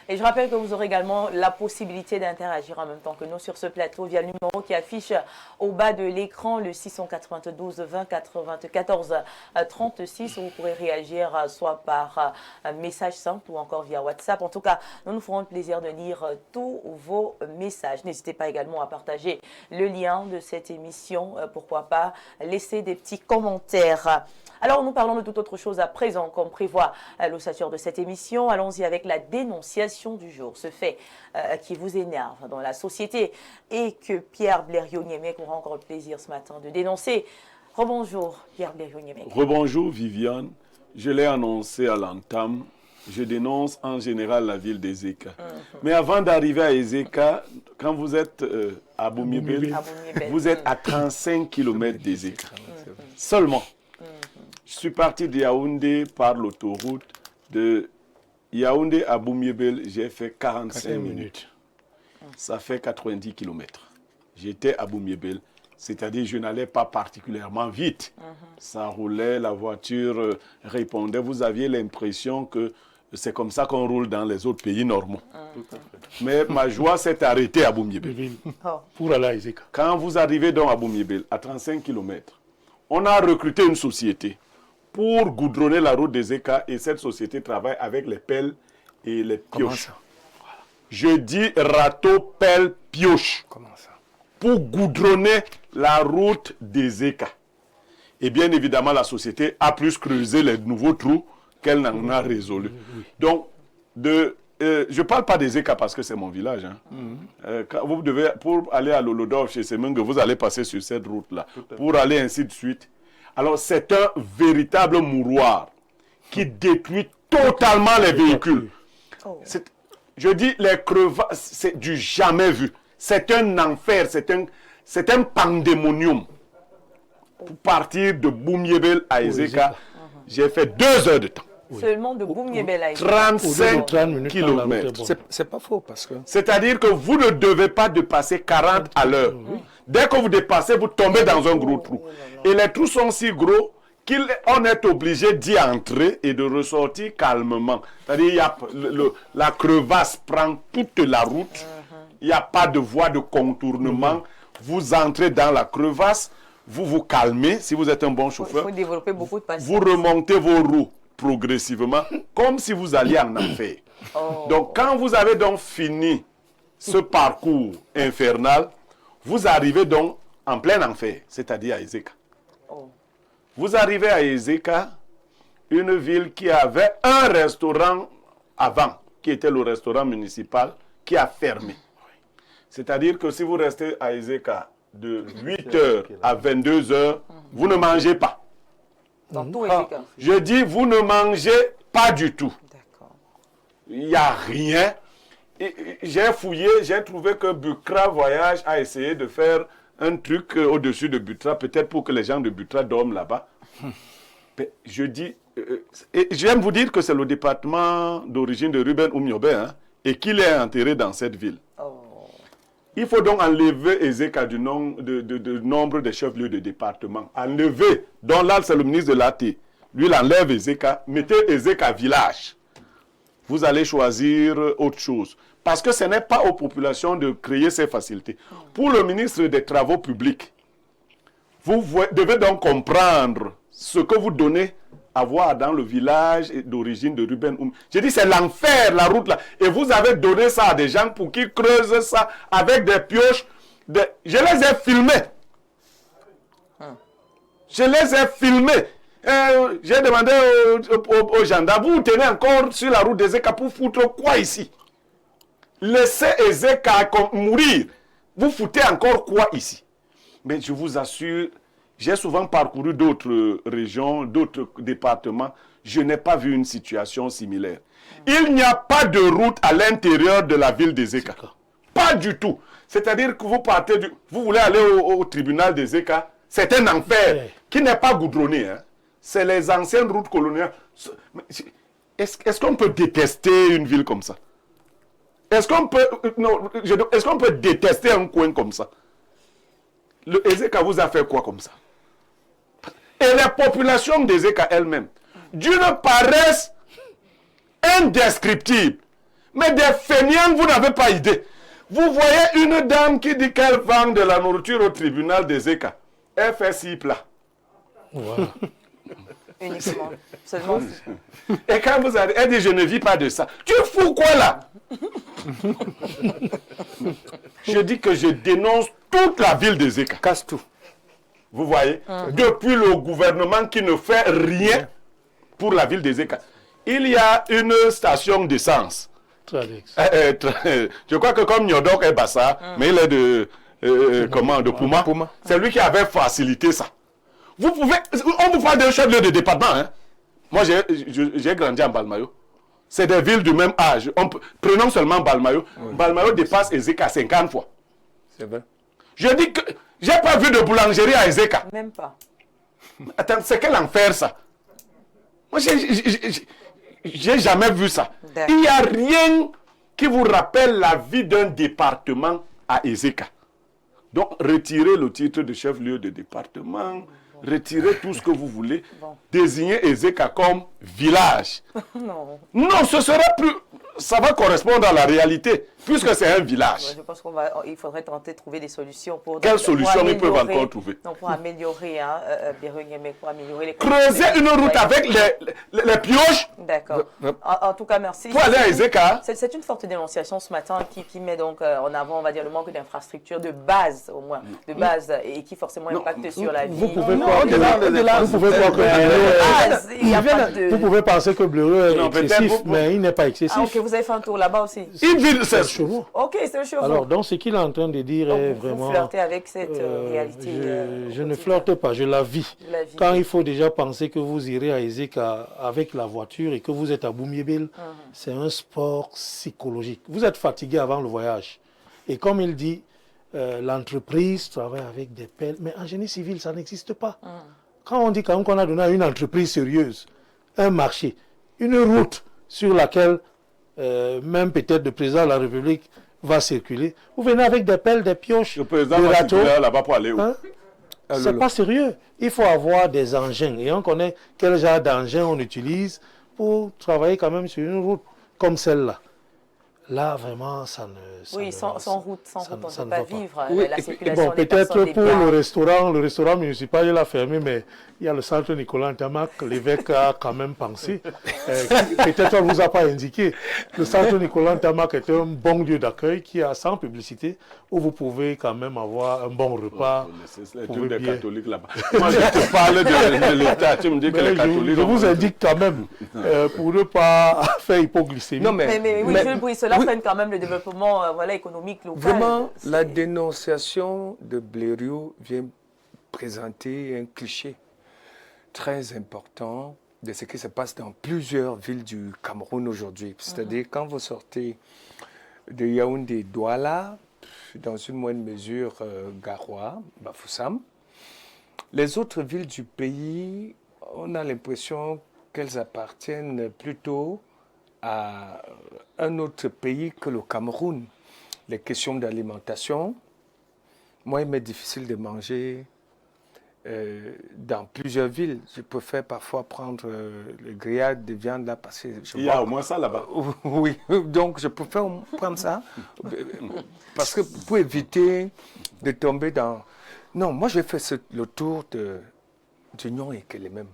Et je rappelle que vous aurez également la possibilité d'interagir en même temps que nous sur ce plateau via le numéro qui affiche au bas de l'écran, le 692 20 94 36. Vous pourrez réagir soit par message simple ou encore via WhatsApp. En tout cas, nous ferons le plaisir de lire tous vos messages. N'hésitez pas également à partager le lien de cette émission. Pourquoi pas laisser des petits commentaires. Alors, nous parlons de toute autre chose à présent, comme prévoit l'ossature de cette émission. Allons-y avec la dénonciation du jour. Ce fait qui vous énerve dans la société et que Pierre Blériot-Niémec aura encore le plaisir ce matin de dénoncer. Rebonjour, Pierre Blériot-Niémec. Rebonjour, Viviane. Je l'ai annoncé à l'entame. Je dénonce en général la ville d'Ezeka. Mais avant d'arriver à Ezeka, quand vous êtes à Boumiébel, vous êtes à 35 km d'Ezeka. Seulement. Je suis parti de Yaoundé par l'autoroute. De Yaoundé à Boumiébel, j'ai fait 45 minutes. Ça fait 90 km. J'étais à Boumiébel, c'est-à-dire je n'allais pas particulièrement vite. Ça roulait, la voiture répondait. Vous aviez l'impression que c'est comme ça qu'on roule dans les autres pays normaux. Mais ma joie s'est arrêtée à Boumiébel. Pour aller à Ezeka. Quand vous arrivez donc à Boumiébel, à 35 km, on a recruté une société pour goudronner la route d'Ezeka et cette société travaille avec les pelles et les pioches. Voilà. Je dis râteau, pelle, pioche. Comment ça? Pour goudronner la route d'Ezeka. Et bien évidemment, la société a plus creusé les nouveaux trous qu'elle n'en a résolu. Donc, je ne parle pas d'Ezeka parce que c'est mon village. Vous devez, pour aller à Lolodov chez Semengue, vous allez passer sur cette route-là. Pour aller ainsi de suite. Alors, c'est un véritable mouroir qui détruit totalement les véhicules. Je dis, les crevasses, c'est du jamais vu. C'est un enfer, c'est un pandémonium. Pour partir de Boumiébel à Ezeka, j'ai fait 2 heures de temps. Seulement de Boumiébel à Ezeka. 35 km. C'est pas faux parce que... C'est-à-dire que vous ne devez pas dépasser 40 à l'heure. Dès que vous dépassez, vous tombez dans un gros trou. Et les trous sont si gros qu'on est obligé d'y entrer et de ressortir calmement. C'est-à-dire la crevasse prend toute la route. Il n'y a pas de voie de contournement. Vous entrez dans la crevasse, vous vous calmez si vous êtes un bon chauffeur. Il faut développer beaucoup de patience. Vous remontez vos roues progressivement, comme si vous alliez en enfer. Donc, quand vous avez donc fini ce parcours infernal, vous arrivez donc en plein enfer, c'est-à-dire à Ezeka. Vous arrivez à Ezeka, une ville qui avait un restaurant avant, qui était le restaurant municipal, qui a fermé. C'est-à-dire que si vous restez à Ezeka de 8h à 22h, vous ne mangez pas. Dans tout Ezeka. Je dis, vous ne mangez pas du tout. Il n'y a rien. J'ai fouillé, j'ai trouvé que Bukra Voyage a essayé de faire un truc au-dessus de Butra, peut-être pour que les gens de Butra dorment là-bas. Je dis, et j'aime vous dire que c'est le département d'origine de Ruben Oumiobe, et qu'il est enterré dans cette ville. Il faut donc enlever Ezeka du nombre des chefs-lieux de département. Enlever. Donc là, c'est le ministre de l'AT. Lui, il enlève Ezeka. Mettez Ezeka village. Vous allez choisir autre chose. Parce que ce n'est pas aux populations de créer ces facilités. Pour le ministre des Travaux publics, vous devez donc comprendre ce que vous donnez à voir dans le village d'origine de Ruben Oum. J'ai dit, c'est l'enfer, la route là. Et vous avez donné ça à des gens pour qu'ils creusent ça avec des pioches. Je les ai filmés. Je les ai filmés. J'ai demandé aux gendarmes, vous tenez encore sur la route d'Ezeka pour foutre quoi ici? Laissez Ezeka mourir. Vous foutez encore quoi ici? Mais je vous assure, j'ai souvent parcouru d'autres régions, d'autres départements. Je n'ai pas vu une situation similaire. Il n'y a pas de route à l'intérieur de la ville d'Ezeka. Pas du tout. C'est-à-dire que vous partez vous voulez aller au tribunal d'Ezeka, c'est un enfer qui n'est pas goudronné. C'est les anciennes routes coloniales. Est-ce qu'on peut détester une ville comme ça? Est-ce qu'on peut détester un coin comme ça? Le Ezeka vous a fait quoi comme ça? Et la population d'Ezeka elle-même, d'une paresse indescriptible. Mais des feignants, vous n'avez pas idée. Vous voyez une dame qui dit qu'elle vend de la nourriture au tribunal des ECA. Elle fait 6 plats. Voilà. Uniquement. Seulement. Et quand vous allez, elle dit, je ne vis pas de ça. Tu fous quoi là? Je dis que je dénonce toute la ville des ECA. Casse tout. Vous voyez? Depuis le gouvernement qui ne fait rien pour la ville des ECA. Il y a une station d'essence. Tradex. Je crois que comme Nyodok est Bassa, mais il est de, comment, de Pouma. C'est lui qui avait facilité ça. Vous pouvez, on vous parle d'un chef-lieu de département. Hein? Moi, j'ai grandi en Balmayo. C'est des villes du même âge. Prenons seulement Balmayo. Balmayo dépasse Ezeka 50 fois. C'est vrai. Je dis que j'ai pas vu de boulangerie à Ezeka. Même pas. Attends, c'est quel enfer ça? Moi, j'ai jamais vu ça. Il n'y a rien qui vous rappelle la vie d'un département à Ezeka. Donc, retirez le titre de chef-lieu de département, retirez tout ce que vous voulez, désignez Ezeka comme village. Non, ce serait plus... Ça va correspondre à la réalité, puisque c'est un village. Je pense qu'il faudrait tenter de trouver des solutions pour... Quelles solutions ils peuvent encore trouver? Non, pour améliorer, pour améliorer les... Creuser une route avec les pioches. D'accord. En tout cas, merci. Pour aller à Ezeka. C'est une forte dénonciation ce matin qui met donc en avant, on va dire, le manque d'infrastructures de base, au moins, de base, et qui forcément impacte sur la vie. Vous pouvez croire que vous pouvez penser que Bleriot est excessif, mais il n'est pas excessif. Ah, ok, vous avez fait un tour là-bas aussi. Il vit C'est le chevaux. Ok, c'est le chevaux. Alors, donc, ce qu'il est en train de dire donc, est vous vraiment... flirtez avec cette réalité. Je ne flirte pas, je la vis. Quand il faut déjà penser que vous irez à Ezeka avec la voiture et que vous êtes à Boumiébel, c'est un sport psychologique. Vous êtes fatigué avant le voyage. Et comme il dit, l'entreprise travaille avec des pelles, mais en génie civil, ça n'existe pas. Quand on dit quand même qu'on a donné à une entreprise sérieuse, un marché, une route sur laquelle même peut-être le président de la République va circuler, vous venez avec des pelles, des pioches, le président des va râteaux. circuler là-bas pour aller où? Hein? C'est pas sérieux. Il faut avoir des engins. Et on connaît quel genre d'engins on utilise pour travailler quand même sur une route comme celle-là. Là, vraiment, ça ne... Oui, sans route, on ne peut pas vivre. Oui, la circulation bon, des peut-être personnes, pour des le restaurant municipal, il a fermé, mais il y a le centre Nicolas Ntamak, l'évêque a quand même pensé. Peut-être on ne vous a pas indiqué. Le centre Nicolas Ntamak est un bon lieu d'accueil qui a sans publicité, où vous pouvez quand même avoir un bon repas. C'est le truc des catholiques là-bas. Moi, je te parle de l'État, tu me dis que les catholiques... Je vous indique quand même, pour ne pas faire hypoglycémie. Non, mais oui, cela freine quand même le développement économique local. Vraiment, la dénonciation de Bleriot vient présenter un cliché très important de ce qui se passe dans plusieurs villes du Cameroun aujourd'hui. C'est-à-dire, quand vous sortez de Yaoundé, Douala, dans une moindre mesure Garoua, Bafoussam, les autres villes du pays, on a l'impression qu'elles appartiennent plutôt à un autre pays que le Cameroun. Les questions d'alimentation, moi, il m'est difficile de manger dans plusieurs villes. Je préfère parfois prendre le grillade de viande là parce que il y a au moins ça là-bas. Oui, donc je préfère prendre ça parce que pour éviter de tomber dans... Non, moi, j'ai fait le tour d'Union et que les mêmes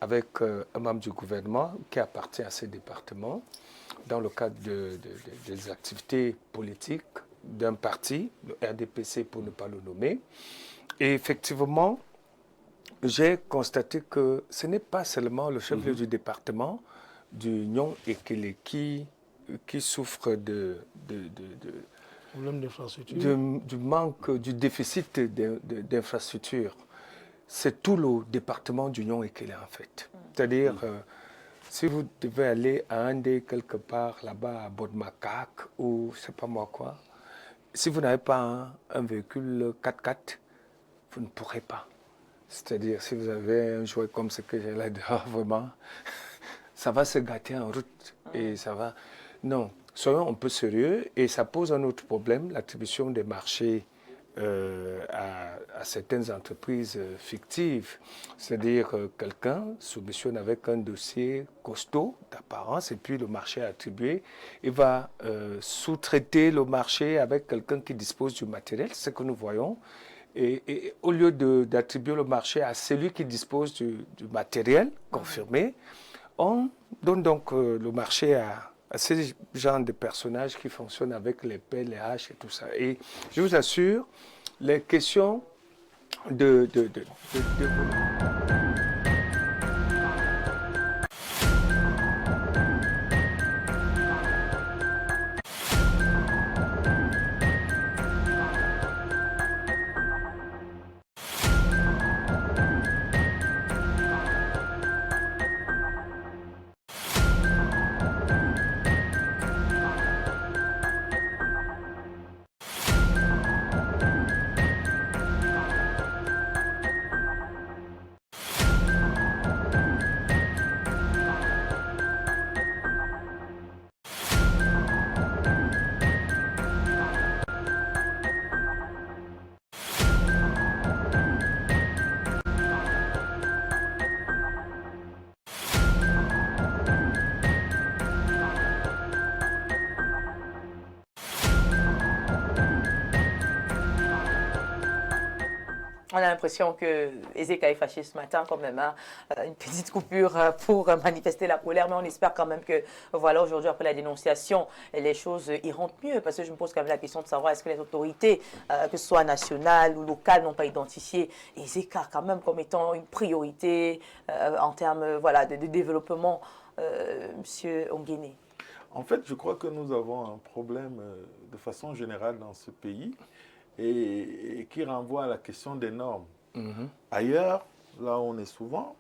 avec un membre du gouvernement qui appartient à ce département dans le cadre des activités politiques d'un parti, le RDPC pour ne pas le nommer. Et effectivement, j'ai constaté que ce n'est pas seulement le chef du département d'Union et qui souffre du manque, du déficit d'infrastructures. C'est tout le département d'Union et qu'elle est en fait. C'est-à-dire, si vous devez aller à Andé quelque part là-bas à Bodmakak ou je ne sais pas moi quoi, si vous n'avez pas un véhicule 4x4, vous ne pourrez pas. C'est-à-dire, si vous avez un jouet comme ce que j'ai là dehors, vraiment, ça va se gâter en route et ça va... Non, soyons un peu sérieux et ça pose un autre problème, l'attribution des marchés à certaines entreprises fictives. C'est-à-dire que quelqu'un soumissionne avec un dossier costaud d'apparence et puis le marché est attribué. Il va sous-traiter le marché avec quelqu'un qui dispose du matériel, c'est ce que nous voyons. Et au lieu d'attribuer le marché à celui qui dispose du matériel confirmé, on donne donc le marché à ces genres de personnages qui fonctionnent avec les pelles, les haches et tout ça. Et je vous assure, les questions de On a l'impression que Ezeka est fâché ce matin quand même, hein. Une petite coupure pour manifester la colère, mais on espère quand même que voilà, aujourd'hui après la dénonciation, les choses iront mieux, parce que je me pose quand même la question de savoir est-ce que les autorités, que ce soit nationales ou locales, n'ont pas identifié Ezeka quand même comme étant une priorité en termes voilà, de développement, Monsieur Ongene. En fait, je crois que nous avons un problème de façon générale dans ce pays et qui renvoie à la question des normes. Ailleurs, là où on est souvent,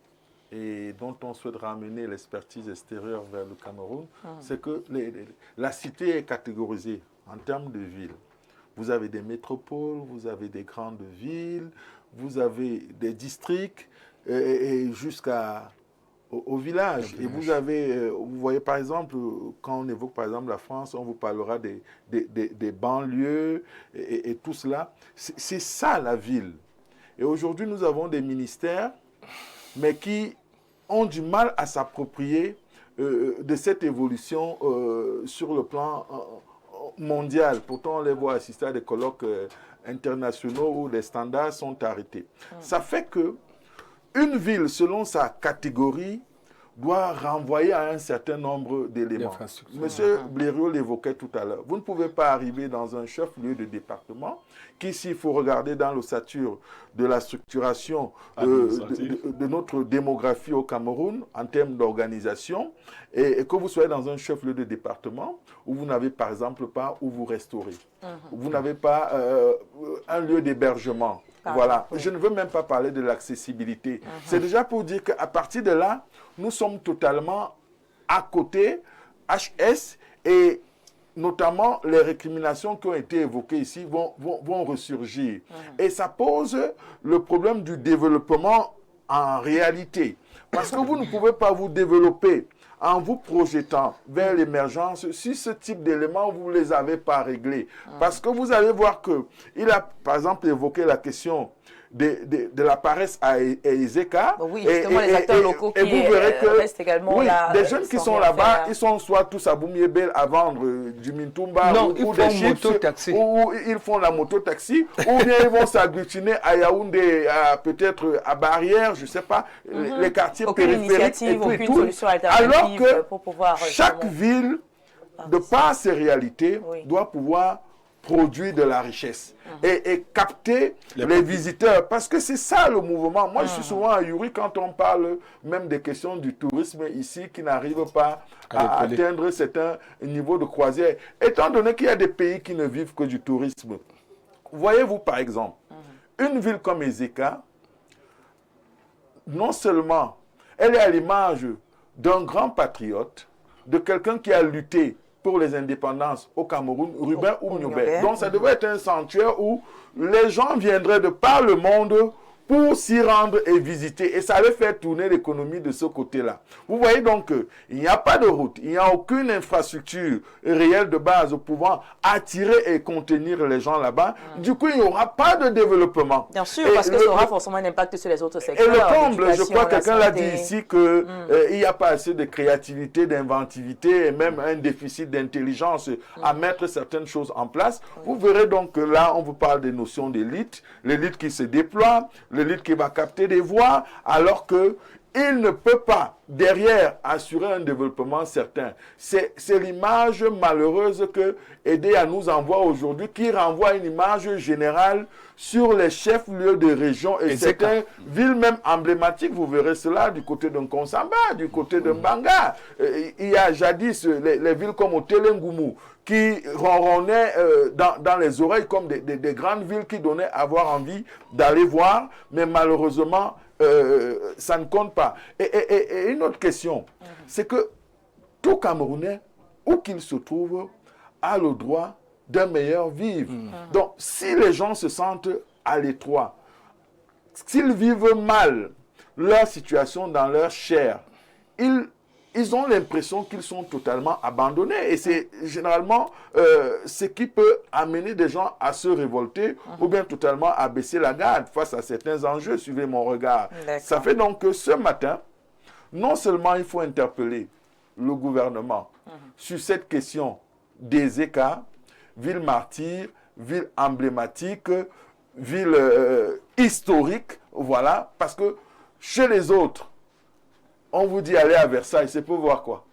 et dont on souhaite ramener l'expertise extérieure vers le Cameroun, c'est que la cité est catégorisée en termes de villes. Vous avez des métropoles, vous avez des grandes villes, vous avez des districts, et jusqu'à au village. Et vous avez, vous voyez par exemple, quand on évoque par exemple la France, on vous parlera des banlieues et tout cela. C'est ça la ville. Et aujourd'hui, nous avons des ministères, mais qui ont du mal à s'approprier de cette évolution sur le plan mondial. Pourtant, on les voit assister à des colloques internationaux où les standards sont arrêtés. Ça fait que une ville, selon sa catégorie, doit renvoyer à un certain nombre d'éléments. Monsieur Blériot l'évoquait tout à l'heure. Vous ne pouvez pas arriver dans un chef-lieu de département qui, s'il faut regarder dans l'ossature de la structuration de notre démographie au Cameroun, en termes d'organisation, et que vous soyez dans un chef-lieu de département où vous n'avez par exemple pas où vous restaurez. Vous n'avez pas un lieu d'hébergement. Voilà. Je ne veux même pas parler de l'accessibilité. C'est déjà pour dire qu'à partir de là, nous sommes totalement à côté, HS, et notamment les récriminations qui ont été évoquées ici vont ressurgir. Et ça pose le problème du développement en réalité. Parce que vous ne pouvez pas vous développer en vous projetant vers l'émergence si ce type d'éléments, vous ne les avez pas réglés. Parce que vous allez voir qu'il a, par exemple, évoqué la question de la paresse à Ezeka. Oui, justement, les acteurs locaux qui vous verrez que, restent également là. Des jeunes qui sont là-bas, ils sont soit tous à Boumiébel à vendre du Mintumba ou des chips, ou ils font la moto-taxi, ou bien ils vont s'agglutiner à Yaoundé, peut-être à Barrière, je ne sais pas, les quartiers périphériques et tout et tout. Alors que pour pouvoir, chaque ville, de par ses réalités, doit pouvoir produire de la richesse et capter les visiteurs. Parce que c'est ça le mouvement. Moi, je suis souvent à Yuri quand on parle même des questions du tourisme ici qui n'arrive pas à atteindre certains niveaux de croisière. Étant donné qu'il y a des pays qui ne vivent que du tourisme. Voyez-vous par exemple, une ville comme Ezeka, non seulement elle est à l'image d'un grand patriote, de quelqu'un qui a lutté pour les indépendances au Cameroun, Ruben Oumniobé. Donc ça devait être un sanctuaire où les gens viendraient de par le monde pour s'y rendre et visiter. Et ça allait faire tourner l'économie de ce côté-là. Vous voyez donc qu'il n'y a pas de route, il n'y a aucune infrastructure réelle de base pouvant attirer et contenir les gens là-bas. Du coup, il n'y aura pas de développement. Bien sûr, parce que ça aura forcément un impact sur les autres secteurs. Et le comble, je crois que quelqu'un l'a dit ici, qu'il n'y a pas assez de créativité, d'inventivité et même un déficit d'intelligence à mettre certaines choses en place. Vous verrez donc que là, on vous parle des notions d'élite, l'élite qui se déploie, l'élite qui va capter des voix, alors que il ne peut pas, derrière, assurer un développement certain. C'est l'image malheureuse que Aidé nous envoie aujourd'hui, qui renvoie une image générale sur les chefs-lieux de région et certaines villes même emblématiques. Vous verrez cela du côté de Nkonsamba, du côté de Mbanga. Il y a jadis les villes comme Otelengumu qui ronronnaient dans les oreilles comme des grandes villes qui donnaient à avoir envie d'aller voir, mais malheureusement, ça ne compte pas. Et une autre question, c'est que tout Camerounais, où qu'il se trouve, a le droit d'un meilleur vivre. Donc, si les gens se sentent à l'étroit, s'ils vivent mal leur situation dans leur chair, ils ont l'impression qu'ils sont totalement abandonnés. Et c'est généralement ce qui peut amener des gens à se révolter ou bien totalement à baisser la garde face à certains enjeux. Suivez mon regard. Ça fait donc que ce matin, non seulement il faut interpeller le gouvernement sur cette question des écarts, ville martyre, ville emblématique, ville historique, voilà, parce que chez les autres, on vous dit aller à Versailles, c'est pour voir quoi?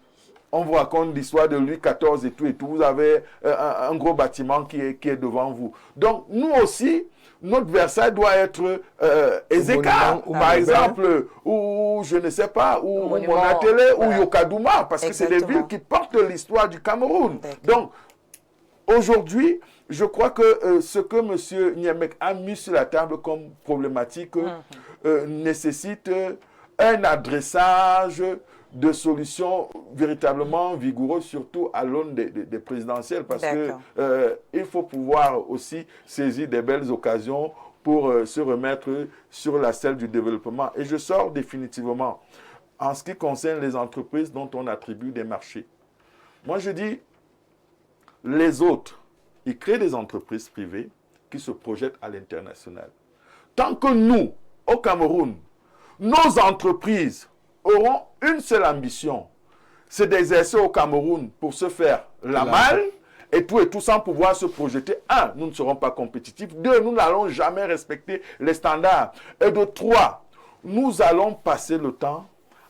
On vous raconte l'histoire de Louis XIV et tout. Vous avez un gros bâtiment qui est devant vous. Donc, nous aussi, notre Versailles doit être Ezeka, par exemple, ou je ne sais pas, ou Monatele, ou Yokadouma, parce que c'est des villes qui portent l'histoire du Cameroun. Donc, aujourd'hui, je crois que ce que M. Niemek a mis sur la table comme problématique nécessite un adressage de solutions véritablement vigoureuses, surtout à l'aune des présidentielles, parce qu'il faut pouvoir aussi saisir des belles occasions pour se remettre sur la selle du développement. Et je sors définitivement en ce qui concerne les entreprises dont on attribue des marchés. Moi, je dis, les autres, ils créent des entreprises privées qui se projettent à l'international. Tant que nous, au Cameroun, nos entreprises auront une seule ambition, c'est d'exercer au Cameroun pour se faire la malle et tout sans pouvoir se projeter. Un, nous ne serons pas compétitifs. Deux, nous n'allons jamais respecter les standards. Et de trois, nous allons passer le temps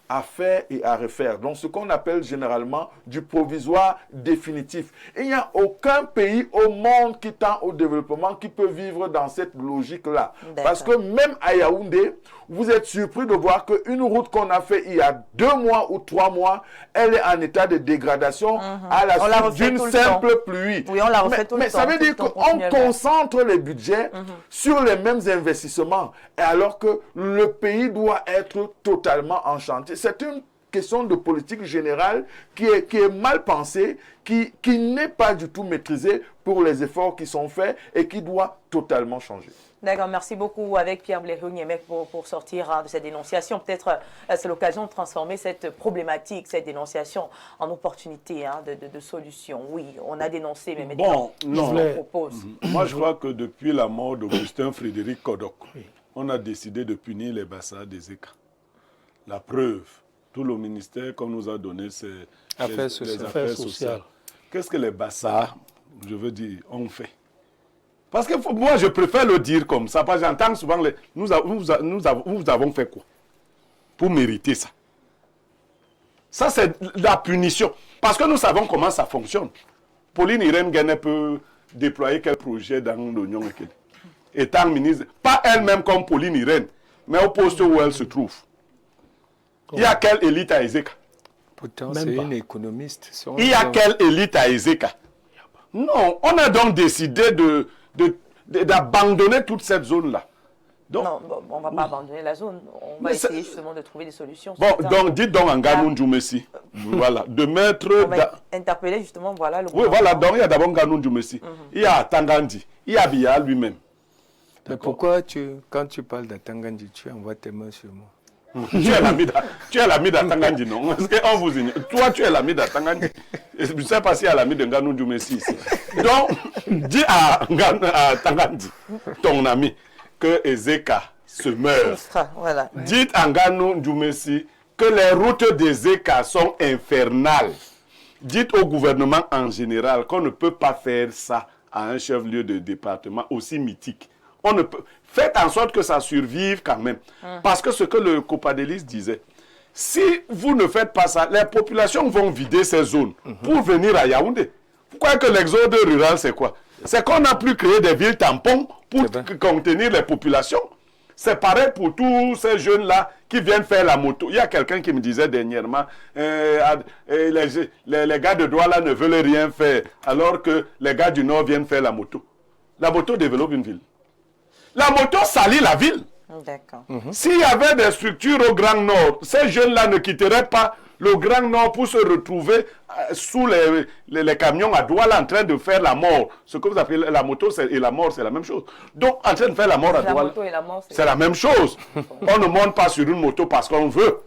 à faire et à refaire. Donc, ce qu'on appelle généralement du provisoire définitif. Il n'y a aucun pays au monde qui tend au développement qui peut vivre dans cette logique-là. Parce que même à Yaoundé, vous êtes surpris de voir qu'une route qu'on a fait il y a 2 mois ou 3 mois, elle est en état de dégradation à la suite d'une simple pluie. Oui, on la refait tout le temps. Mais ça veut dire qu'on concentre les budgets sur les mêmes investissements, alors que le pays doit être totalement en chantier. C'est une question de politique générale qui est mal pensée, qui n'est pas du tout maîtrisée pour les efforts qui sont faits et qui doit totalement changer. D'accord, merci beaucoup avec Pierre Blériot-Niemek pour sortir de cette dénonciation. Peut-être c'est l'occasion de transformer cette problématique, cette dénonciation en opportunité de solution. Oui, on a dénoncé, mais maintenant, on propose. Moi, je crois que depuis la mort d'Augustin Frédéric Kodok, on a décidé de punir les bassins des ECA. La preuve, tout le ministère qu'on nous a donné, c'est les affaires sociales. Qu'est-ce que les bassins, je veux dire, ont fait? Parce que moi, je préfère le dire comme ça, parce que j'entends souvent, nous avons fait quoi pour mériter ça? Ça, c'est la punition. Parce que nous savons comment ça fonctionne. Pauline Irène Guéné peut déployer quel projet dans l'Union européenne. Étant ministre, pas elle-même comme Pauline Irène, mais au poste où elle se trouve. Il y a quelle élite à Ezeka? Pourtant, c'est une économiste. Il y a quelle élite à Ezeka? Non, on a donc décidé d'abandonner toute cette zone-là. Non, on ne va pas abandonner la zone. On va essayer justement de trouver des solutions. Bon, donc dites donc en Nganou Djoumessi, voilà, de mettre... On va interpeller justement, voilà, le oui, voilà, donc il y a d'abord Nganou Djoumessi, il y a Tangandi, il y a Biya lui-même. Mais pourquoi, quand tu parles d'Atangandi, tu envoies tes mains sur moi? Tu es l'ami d'Atangandi, non? Parce qu'on vous ignore. Toi, tu es l'ami d'Atangandi. Je ne sais pas s'il y a l'ami de Nganou Djoumessi ici. Donc, dis à Atangandi, ton ami, que Ezeka se meurt. Voilà. Dites à Nganou Djoumessi que les routes d'Ezeka sont infernales. Dites au gouvernement en général qu'on ne peut pas faire ça à un chef-lieu de département aussi mythique. On ne peut... Faites en sorte que ça survive quand même. Parce que ce que le Copadelis disait, si vous ne faites pas ça, les populations vont vider ces zones pour venir à Yaoundé. Vous croyez que l'exode rural, c'est quoi? C'est qu'on n'a plus créé des villes tampons pour contenir les populations. C'est pareil pour tous ces jeunes-là qui viennent faire la moto. Il y a quelqu'un qui me disait dernièrement, les gars de Douala ne veulent rien faire, alors que les gars du Nord viennent faire la moto. La moto développe une ville. La moto salit la ville. D'accord. S'il y avait des structures au Grand Nord, ces jeunes-là ne quitteraient pas le Grand Nord pour se retrouver sous les camions à Douala en train de faire la mort. Ce que vous appelez la moto et la mort, c'est la même chose. Donc, en train de faire la mort à Douala, c'est la même chose. On ne monte pas sur une moto parce qu'on veut.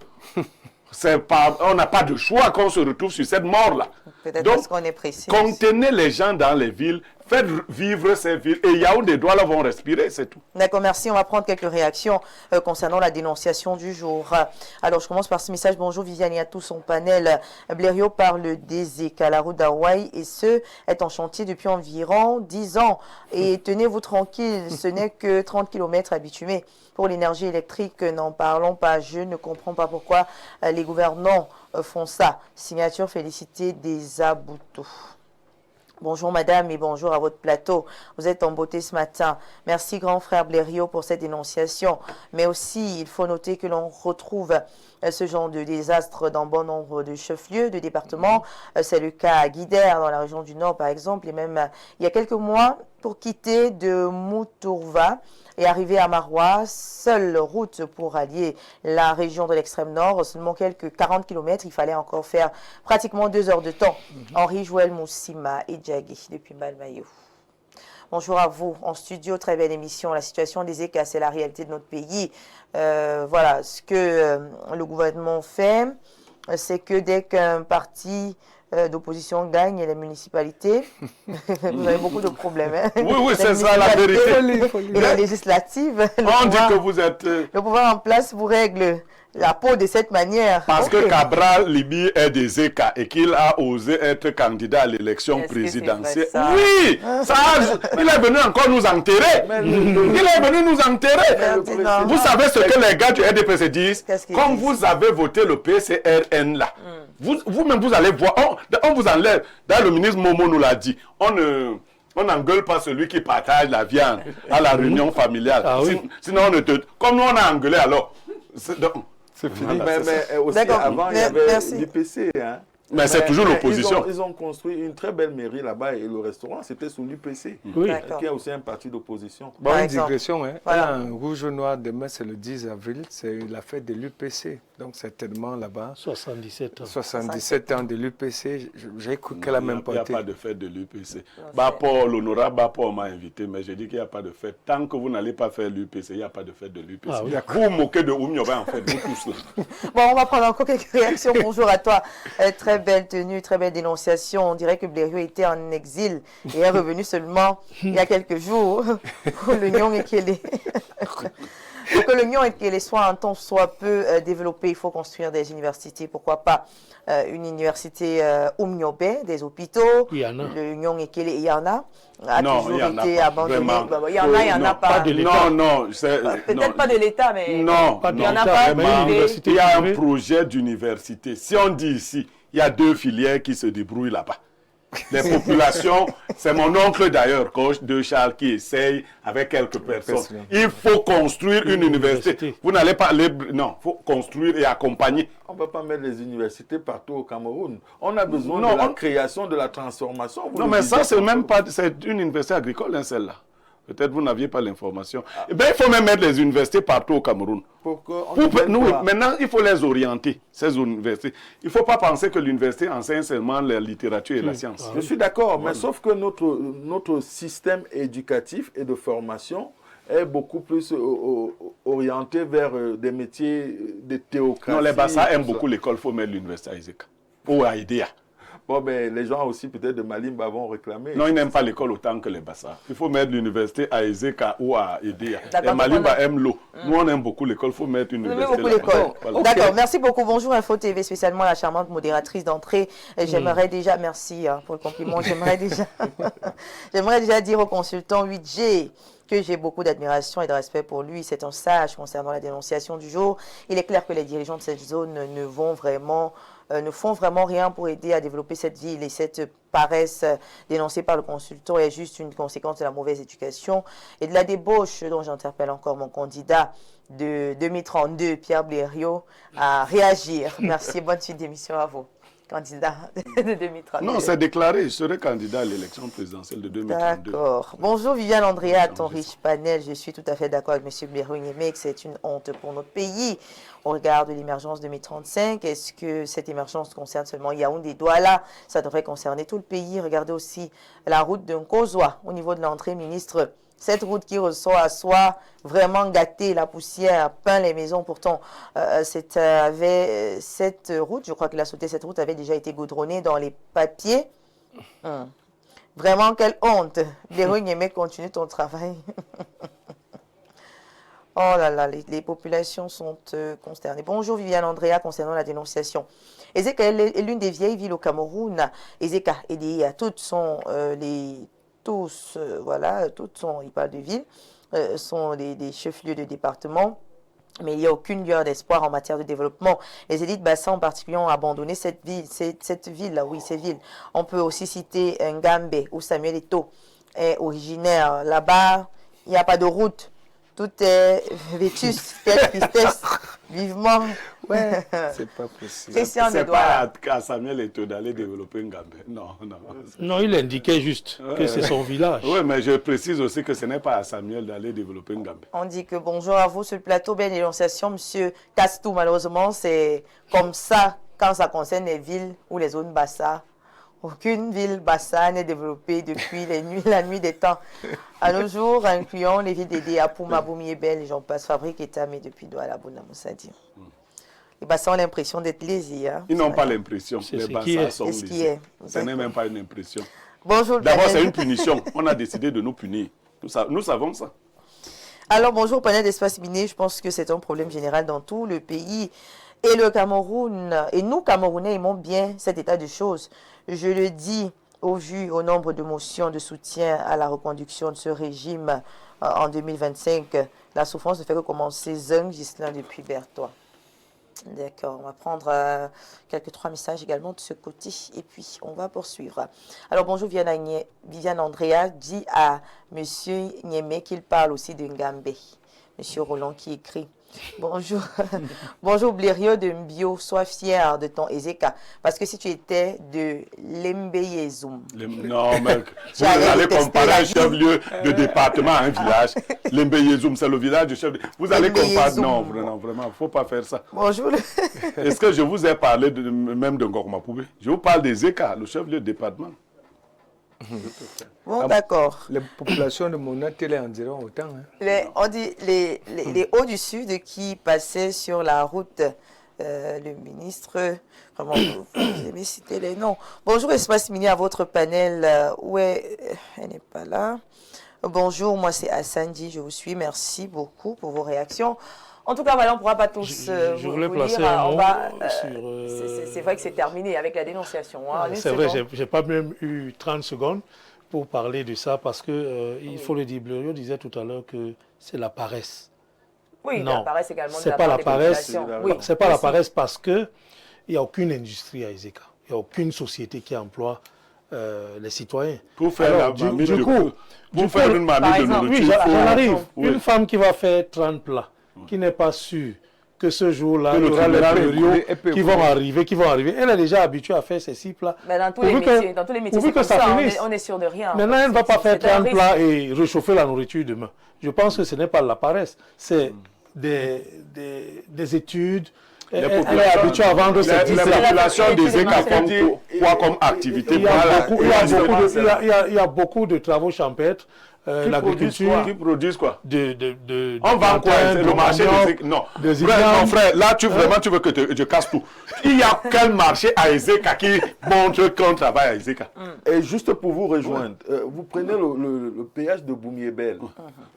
On n'a pas de choix qu'on se retrouve sur cette mort-là. Peut-être donc, parce qu'on est précis. Contenez les gens dans les villes, faites vivre ces villes, et Yaoundé Douala vont respirer, c'est tout. D'accord, merci. On va prendre quelques réactions concernant la dénonciation du jour. Alors, je commence par ce message. Bonjour Viviane et à tout son panel. Blériot parle d'Ezeka, la route d'Hawaï, et ce, est en chantier depuis environ 10 ans. Et tenez-vous tranquille, ce n'est que 30 km à bitumer. Pour l'énergie électrique, n'en parlons pas. Je ne comprends pas pourquoi les gouvernants font ça. Signature félicité des Aboutou. Bonjour madame et bonjour à votre plateau. Vous êtes en beauté ce matin. Merci grand frère Blériot pour cette dénonciation. Mais aussi, il faut noter que l'on retrouve ce genre de désastre dans bon nombre de chefs-lieux, de départements. C'est le cas à Guidère, dans la région du Nord par exemple. Et même il y a quelques mois, pour quitter de Moutourva et arriver à Marois, seule route pour allier la région de l'extrême nord, seulement quelques 40 km, il fallait encore faire pratiquement 2 heures de temps. Henri Joël Moussima et Djagui depuis Malmayo. Bonjour à vous en studio, très belle émission. La situation des ECA, c'est la réalité de notre pays. Voilà, ce que le gouvernement fait, c'est que dès qu'un parti d'opposition gagne les municipalités, vous avez beaucoup de problèmes. Hein? Oui, c'est ça la vérité. Et la législative, on dit que vous êtes... Le pouvoir en place vous règle la peau de cette manière. Parce que Cabral Libi est des ECA et qu'il a osé être candidat à l'élection présidentielle. Oui, ça, il est venu encore nous enterrer. Il est venu nous enterrer. Vous savez ce que les gars du RDPC disent? Quand vous avez voté le PCRN là, vous-même vous allez voir, on vous enlève. D'ailleurs, le ministre Momo nous l'a dit, on n'engueule pas celui qui partage la viande à la réunion familiale. Ah, oui. Sinon, on ne te... Comme nous, on a engueulé alors. C'est fini. Mais aussi, avant, il y avait l'UPC. Hein. Mais c'est toujours l'opposition. Ils ont construit une très belle mairie là-bas et le restaurant, c'était sous l'UPC, qui est aussi un parti d'opposition. Bon, une digression. Hein. Voilà. Rouge ou noir, demain, c'est le 10 avril, c'est la fête de l'UPC. Donc, certainement là-bas. 77 ans. 77 ans de l'UPC. J'ai cru qu'elle a même pas été. Il n'y a pas de fête de l'UPC. L'honorable Bapor m'a invité, mais j'ai dit qu'il n'y a pas de fête. Tant que vous n'allez pas faire l'UPC, il n'y a pas de fête de l'UPC. Ah, oui. Vous vous moquez de Oumioba, en fait, vous tous là. Bon, on va prendre encore quelques réactions. Bonjour à toi. Très belle tenue, très belle dénonciation. On dirait que Blériot était en exil et est revenu seulement il y a quelques jours pour l'Union et qu'il est... Pour que l'Union et qu'elle soit un temps soit peu développée, il faut construire des universités. Pourquoi pas une université au Miobé, des hôpitaux. L'Union et qu'elle il y en a. Non, toujours il y en été a abandonné. Il y en a, il y en a pas. Non. Peut-être pas de l'État, mais non, il y en a pas. Il y a un projet d'université. Si on dit ici, il y a 2 filières qui se débrouillent là-bas. Les populations, c'est mon oncle d'ailleurs, coach de Charles, qui essaye avec quelques personnes. Il faut construire une université. Vous n'allez pas aller... Non, il faut construire et accompagner. On ne peut pas mettre les universités partout au Cameroun. On a besoin de la création, de la transformation. Non, mais ça, c'est même pas... C'est une université agricole, hein, celle-là. Peut-être vous n'aviez pas l'information. Eh bien, il faut même mettre les universités partout au Cameroun. Maintenant, il faut les orienter, ces universités. Il ne faut pas penser que l'université enseigne seulement la littérature et la science. Je suis d'accord, mais sauf que notre système éducatif et de formation est beaucoup plus orientée vers des métiers de théocratie. Non, les Bassa aiment beaucoup l'école, il faut mettre l'université à Ezeka ou à Idea. Bon, ben, les gens aussi, peut-être de Malimba, vont réclamer. Non, ils n'aiment pas l'école autant que les Bassa. Il faut mettre l'université à Ezeka ou à Idea. D'accord, Les Malimba aiment l'eau. Nous, on aime beaucoup l'école, il faut mettre une université. Beaucoup l'école. Voilà. D'accord, merci beaucoup. Bonjour Info TV, spécialement la charmante modératrice d'entrée. J'aimerais déjà, merci pour le compliment, j'aimerais déjà dire au consultant 8G que j'ai beaucoup d'admiration et de respect pour lui. C'est un sage concernant la dénonciation du jour. Il est clair que les dirigeants de cette zone ne font vraiment rien pour aider à développer cette ville. Et cette paresse dénoncée par le consultant est juste une conséquence de la mauvaise éducation et de la débauche dont j'interpelle encore mon candidat de 2032, Pierre Blériot, à réagir. Merci, bonne suite d'émission à vous. Candidat de 2032. Non, c'est déclaré. Je serai candidat à l'élection présidentielle de 2032. D'accord. Bonjour Viviane Andrea, ton riche panel. Je suis tout à fait d'accord avec M. Blériot-Niémé que c'est une honte pour notre pays. Au regard de l'émergence 2035, est-ce que cette émergence concerne seulement Yaoundé-Douala? Ça devrait concerner tout le pays. Regardez aussi la route de Nkozwa au niveau de l'entrée, ministre. Cette route qui ressort à soi, vraiment gâtée, la poussière peint les maisons. Pourtant, cette route, je crois que la sauté, cette route avait déjà été goudronnée dans les papiers. Vraiment, quelle honte. Blériot-Niémé, continue ton travail. Oh là là, les populations sont consternées. Bonjour Viviane Andrea, concernant la dénonciation. Ezeka est l'une des vieilles villes au Cameroun. Ezeka et toutes sont il parle de villes, sont des chefs-lieux de département. Mais il n'y a aucune lueur d'espoir en matière de développement. Les élites Bassa en particulier ont abandonné cette ville. Cette ville-là, oui, ces villes. On peut aussi citer Ngambe, où Samuel Eto'o est originaire. Là-bas, il n'y a pas de route. Tout est vétus, quelle tristesse, vivement. Ouais, c'est pas possible. Christian C'est Edouard. pas à Samuel Eto'o d'aller développer Ngambe. Non. Non, il indiquait juste que c'est son village. Oui, mais je précise aussi que ce n'est pas à Samuel d'aller développer Ngambe. On dit que bonjour à vous sur le plateau, bien dénonciation, monsieur Castou. Malheureusement, c'est comme ça quand ça concerne les villes ou les zones Bassa. Aucune ville Bassa n'est développée depuis la nuit des temps. À nos jours, incluant les villes d'Édé, Apouma, Boumiébel, les gens passent fabrique et mais depuis Douala, Bouna, Moussadi. Les Bassa ont l'impression d'être lésés. Hein. Ils n'ont pas l'impression. Les Bassa sont lésés. Ce n'est même pas une impression. Bonjour. D'abord, c'est une punition. On a décidé de nous punir. Nous savons ça. Alors, bonjour, panel d'espace miné. Je pense que c'est un problème général dans tout le pays. Et le Cameroun, et nous, Camerounais, aimons bien cet état de choses. Je le dis au nombre de motions de soutien à la reconduction de ce régime en 2025. La souffrance ne fait que commencer. Zeng Gislain depuis Berthois. D'accord, on va prendre trois messages également de ce côté et puis on va poursuivre. Alors bonjour Viviane Andrea, dit à monsieur Niémé qu'il parle aussi de Ngambe. Monsieur Roland qui écrit. Bonjour, bonjour Blériot de Mbio, sois fier de ton Ezeka. Parce que si tu étais de Lembeyezoum. Non, mec, vous allez comparer un chef-lieu de département à un village. Lembeyezoum, c'est le village du chef. Vous allez comparer. Non, vraiment, il ne faut pas faire ça. Bonjour. Est-ce que je vous ai parlé même de Ngormapoubé? Je vous parle d'Ezeka, le chef-lieu de département. Bon, d'accord. Les populations de Monatélé en diront autant. Hein. On dit les hauts du sud qui passaient sur la route, le ministre, vraiment, vous aimez citer les noms. Bonjour Espace Mini à votre panel. Elle n'est pas là. Bonjour, moi c'est Hassandi, je vous suis. Merci beaucoup pour vos réactions. En tout cas, voilà, on ne pourra pas tous je voulais placer lire. un mot C'est vrai que c'est terminé avec la dénonciation. Hein, c'est vrai, je n'ai pas même eu 30 secondes pour parler de ça parce que, il faut le dire, Blériot disait tout à l'heure que c'est la paresse. Oui, non, la paresse également. C'est pas la paresse. Oui, c'est pas la paresse parce qu'il n'y a aucune industrie à Ezeka. Il n'y a aucune société qui emploie les citoyens. Pour faire alors, une mamie de nourriture. Oui, j'arrive. Une femme qui va faire 30 plats, qui n'est pas sûre que ce jour-là, il y aura les Blériot qui vont arriver. Elle est déjà habituée à faire ces 6 plats. Mais dans tous les métiers, c'est comme ça, on est sûr de rien. Maintenant, elle ne va pas faire 30 plats et réchauffer la nourriture demain. Je pense que ce n'est pas de la paresse, c'est des études. Elle est habituée à vendre ses Les populations des ECA font quoi comme activité? Il y a beaucoup de travaux champêtres l'agriculture. Qui produisent quoi? On vend quoi? C'est le marché des... Non. Mon frère, là, tu veux que je casse tout. Il y a quel marché à Ezeka qui montre qu'on travaille à Ezeka? Et juste pour vous rejoindre, vous prenez le péage de Boumiébel.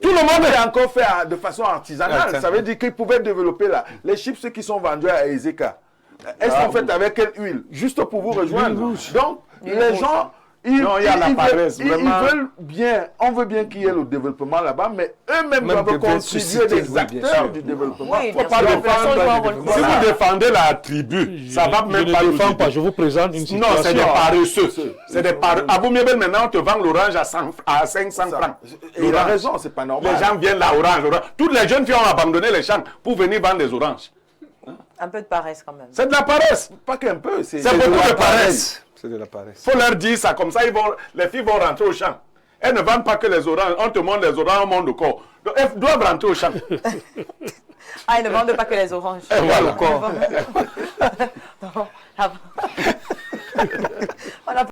Tout le monde est encore fait de façon artisanale. Ça veut dire qu'ils pouvaient développer là. Les chips qui sont vendus à Ezeka, elles sont faites avec quelle huile? Juste pour vous rejoindre. Donc, les gens... Ils veulent bien, on veut bien qu'il y ait le développement là-bas, mais eux-mêmes doivent constituer des acteurs du développement. Oui, faut pas défendre. Si vous défendez la tribu, ça va même pas défendre pas. Je vous présente une situation. Non, c'est des paresseux. C'est des paresseux. À Boumiébel, maintenant, on te vend l'orange à 500 francs. Et il a raison, c'est pas normal. Les gens viennent là, orange. Toutes les jeunes filles ont abandonné les champs pour venir vendre des oranges. Un peu de paresse quand même. C'est de la paresse. Pas qu'un peu, c'est beaucoup de paresse. C'est de la paresse. Il faut leur dire ça, comme ça les filles vont rentrer au champ. Elles ne vendent pas que les oranges. On te montre les oranges, on montre le corps. Donc elles doivent rentrer au champ. Ah, ils ne vendent pas que les oranges. Et voilà. On a